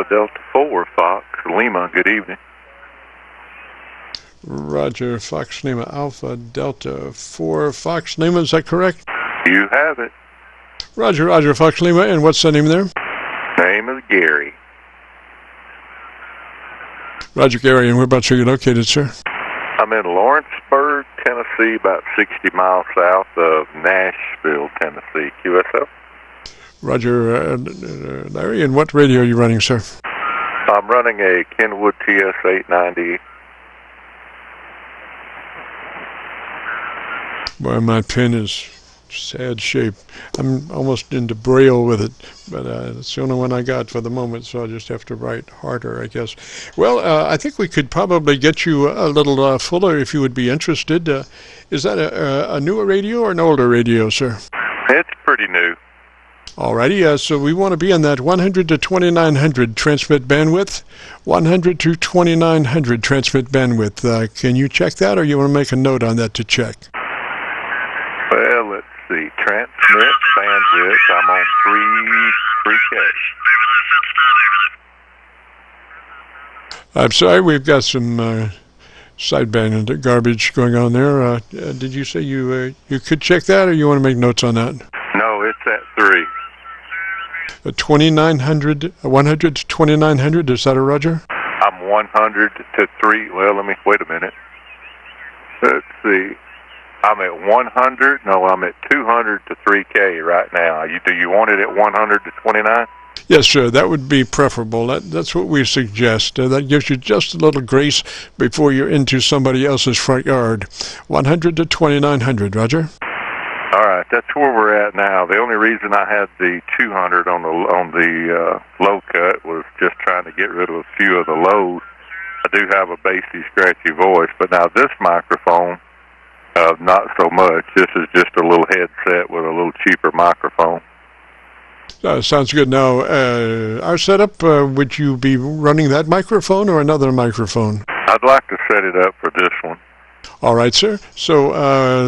Alpha Delta 4, Fox Lima. Good evening. Roger, Fox Lima, Alpha Delta 4, Fox Lima, is that correct? You have it. Roger, Roger, Fox Lima, and what's the name there? Name is Gary. Roger, Gary, and whereabouts are you located, sir? I'm in Lawrenceburg, Tennessee, about 60 miles south of Nashville, Tennessee. QSO. Roger, Larry, and what radio are you running, sir? I'm running a Kenwood TS-890. Boy, my pen is sad shape. I'm almost into Braille with it, but it's the only one I got for the moment, so I'll just have to write harder, I guess. Well, I think we could probably get you a little fuller if you would be interested. Is that a newer radio or an older radio, sir? It's pretty new. Alrighty, so we want to be on that 100 to 2900 transmit bandwidth. 100 to 2900 transmit bandwidth. Can you check that, or you want to make a note on that to check? Well, let's see. Transmit bandwidth. I'm on 3K. I'm sorry, we've got some sideband garbage going on there. Did you say you could check that, or you want to make notes on that? No, it's at 3. 2900, 100 to 2900. Is that a Roger? I'm 100 to 3. Well, let me wait a minute. Let's see. I'm at 100. No, I'm at 200 to 3K right now. Do you want it at 100 to 29? Yes, sir. That would be preferable. That's what we suggest. That gives you just a little grace before you're into somebody else's front yard. 100 to 2900. Roger. All right, that's where we're at now. The only reason I had the 200 on the low cut was just trying to get rid of a few of the lows. I do have a bassy, scratchy voice, but now this microphone, not so much. This is just a little headset with a little cheaper microphone. Sounds good. Now, our setup, would you be running that microphone or another microphone? I'd like to set it up for this one. All right, sir. So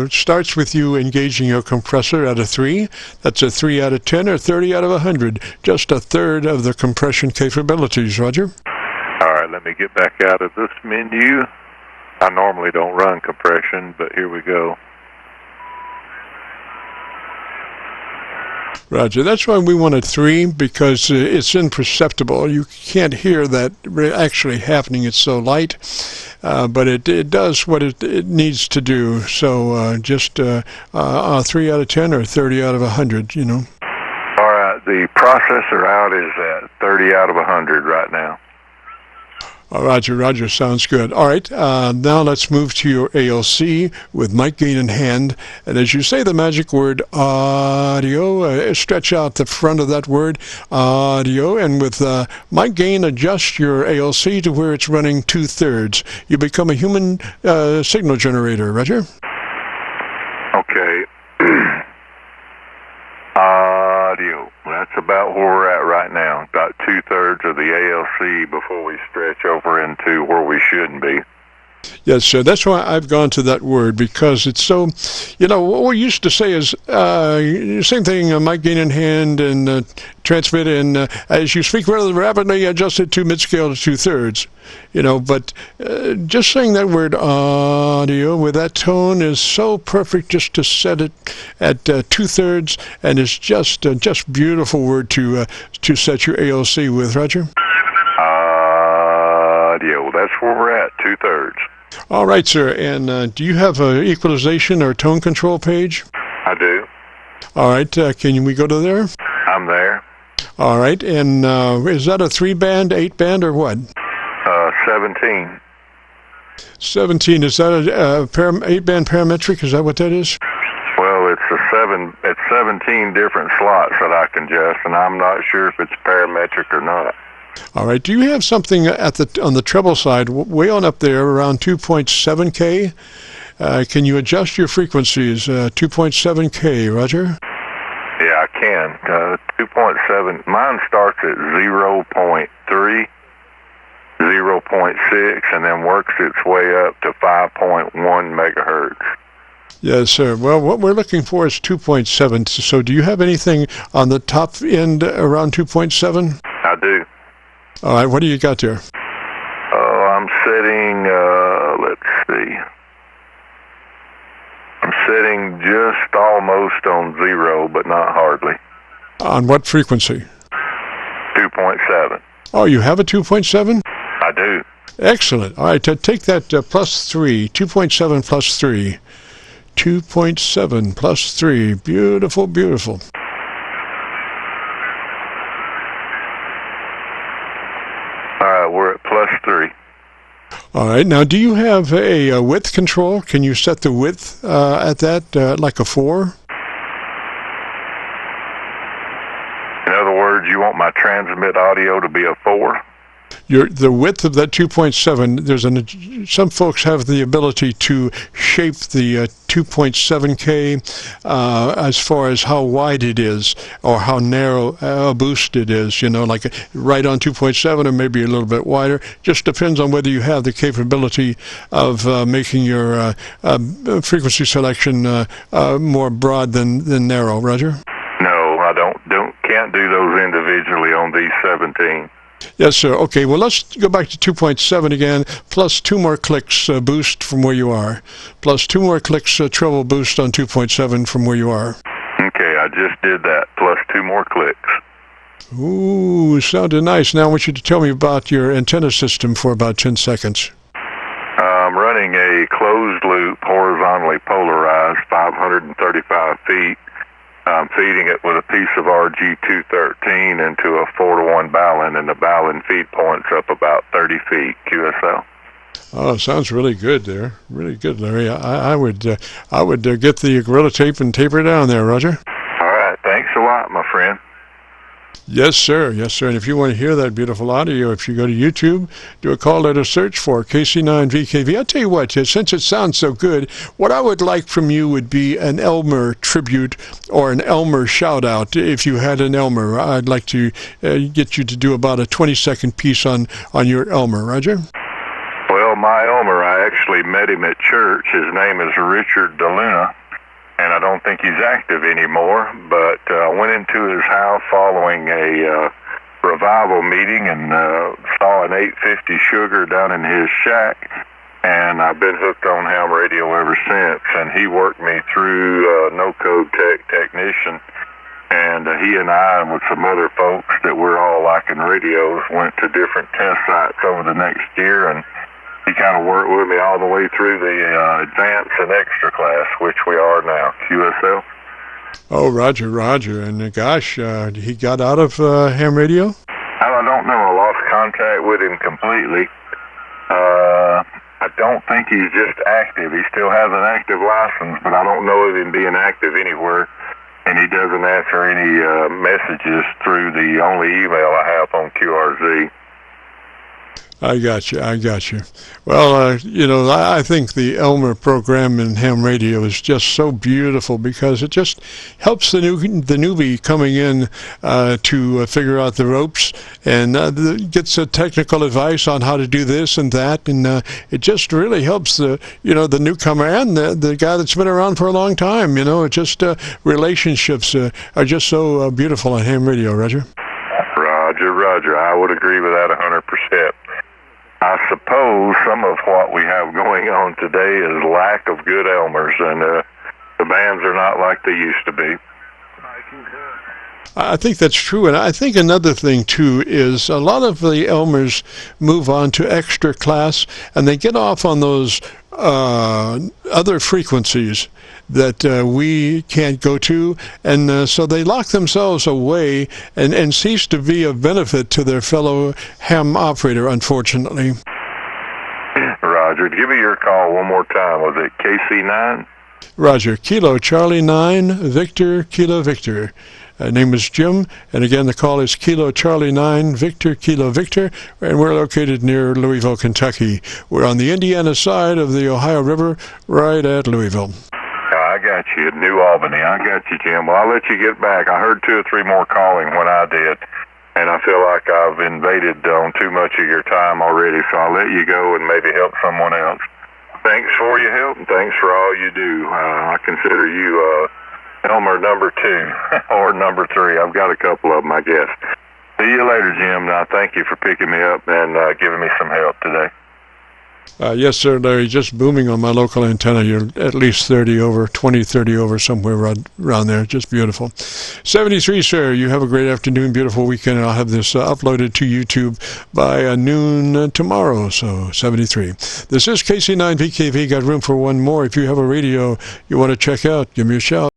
it starts with you engaging your compressor at a 3. That's a 3 out of 10 or 30 out of 100. Just a third of the compression capabilities, Roger. All right, let me get back out of this menu. I normally don't run compression, but here we go. Roger. That's why we wanted 3, because it's imperceptible. You can't hear that actually happening. It's so light, but it does what it needs to do. So just 3 out of 10 or 30 out of 100, you know. All right. The processor out is at 30 out of 100 right now. Roger, Roger, sounds good. All right, now let's move to your ALC with mic gain in hand. And as you say the magic word audio, stretch out the front of that word, audio, and with mic gain, adjust your ALC to where it's running 2/3. You become a human signal generator, Roger? Okay. Audio. That's about where we're at right now. About 2/3 of the ALC before we stretch over into where we shouldn't be. Yes, sir. That's why I've gone to that word, because it's so, you know, what we used to say is, same thing, mic gain in hand and transmit, and as you speak rather rapidly, adjust it to mid-scale to 2/3, you know, but just saying that word audio with that tone is so perfect just to set it at 2/3, and it's just beautiful word to set your ALC with, Roger. Audio, that's where we're at, 2/3. All right, sir. And do you have an equalization or tone control page? I do. All right. Can we go to there? I'm there. All right. And is that a 3-band, 8-band, or what? 17. 17. Is that a 8-band parametric? Is that what that is? Well, it's 17 different slots that I can adjust, and I'm not sure if it's parametric or not. All right. Do you have something on the treble side, way on up there, around 2.7K? Can you adjust your frequencies? 2.7K, Roger? Yeah, I can. 2.7. Mine starts at 0.3, 0.6, and then works its way up to 5.1 megahertz. Yes, sir. Well, what we're looking for is 2.7. So do you have anything on the top end around 2.7? I do. All right, what do you got there? I'm setting, let's see. I'm setting just almost on 0, but not hardly. On what frequency? 2.7. Oh, you have a 2.7? I do. Excellent. All right, take that plus 3, 2.7 plus 3. 2.7 plus 3. Beautiful, beautiful. All right, we're at plus 3. All right, now do you have a width control? Can you set the width at that, like a 4? In other words, you want my transmit audio to be a 4? The width of that 2.7, some folks have the ability to shape the 2.7K as far as how wide it is or how narrow a boost it is, like right on 2.7 or maybe a little bit wider. Just depends on whether you have the capability of making your frequency selection more broad than narrow. Roger? No, I can't do those individually on these 17. Yes, sir. Okay, well, let's go back to 2.7 again, plus 2 more clicks boost from where you are, plus 2 more clicks treble boost on 2.7 from where you are. Okay, I just did that, plus 2 more clicks. Ooh, sounded nice. Now I want you to tell me about your antenna system for about 10 seconds. I'm running a closed loop, horizontally polarized, 535 feet. I'm feeding it with a piece of RG213 into a 4-to-1 balun, and the balun feed point's up about 30 feet, QSL. Oh, sounds really good there. Really good, Larry. I would get the Gorilla Tape and taper it down there, Roger. All right. Thanks a lot, my friend. Yes, sir. Yes, sir. And if you want to hear that beautiful audio, if you go to YouTube, do a call letter search for KC9VKV. I'll tell you what, since it sounds so good, what I would like from you would be an Elmer tribute or an Elmer shout-out. If you had an Elmer, I'd like to get you to do about a 20-second piece on your Elmer. Roger? Well, my Elmer, I actually met him at church. His name is Richard DeLuna. And I don't think he's active anymore, but I went into his house following a revival meeting and saw an 850 sugar down in his shack, and I've been hooked on ham radio ever since. And he worked me through no-code technician, and he and I, with some other folks that we're all liking radios, went to different test sites over the next year, and he kind of worked with me all the way through the advanced and extra class, which we are now, QSL. Oh, Roger. And gosh, he got out of ham radio? I don't know. I lost contact with him completely. I don't think he's just active. He still has an active license, but I don't know of him being active anywhere. And he doesn't answer any messages through the only email I have on QRZ. I got you. Well, I think the Elmer program in ham radio is just so beautiful because it just helps the newbie coming in to figure out the ropes and gets a technical advice on how to do this and that, and it just really helps the newcomer and the guy that's been around for a long time. It just relationships are just so beautiful on ham radio, Roger. Roger. I would agree with that 100%. I suppose some of what we have going on today is lack of good Elmers, and the bands are not like they used to be. I think that's true, and I think another thing, too, is a lot of the Elmers move on to extra class, and they get off on those other frequencies that we can't go to, and so they lock themselves away and cease to be of benefit to their fellow ham operator, unfortunately. Roger, give me your call one more time. Was it KC9? Roger, Kilo Charlie 9, Victor, Kilo Victor. Name is Jim, and again the call is Kilo Charlie 9, Victor, Kilo Victor, and we're located near Louisville, Kentucky. We're on the Indiana side of the Ohio River, right at Louisville. I got you, New Albany. I got you, Jim. Well, I'll let you get back. I heard 2 or 3 more calling when I did, and I feel like I've invaded on too much of your time already, so I'll let you go and maybe help someone else. Thanks for your help, and thanks for all you do. I consider you Elmer number 2 or number 3. I've got a couple of them, I guess. See you later, Jim. Now, thank you for picking me up and giving me some help today. Yes, sir, Larry. Just booming on my local antenna. You're at least 30 over, 20, 30 over, somewhere around there. Just beautiful. 73, sir. You have a great afternoon, beautiful weekend, and I'll have this uploaded to YouTube by noon tomorrow. So 73. This is KC9VKV. Got room for one more. If you have a radio you want to check out, give me a shout.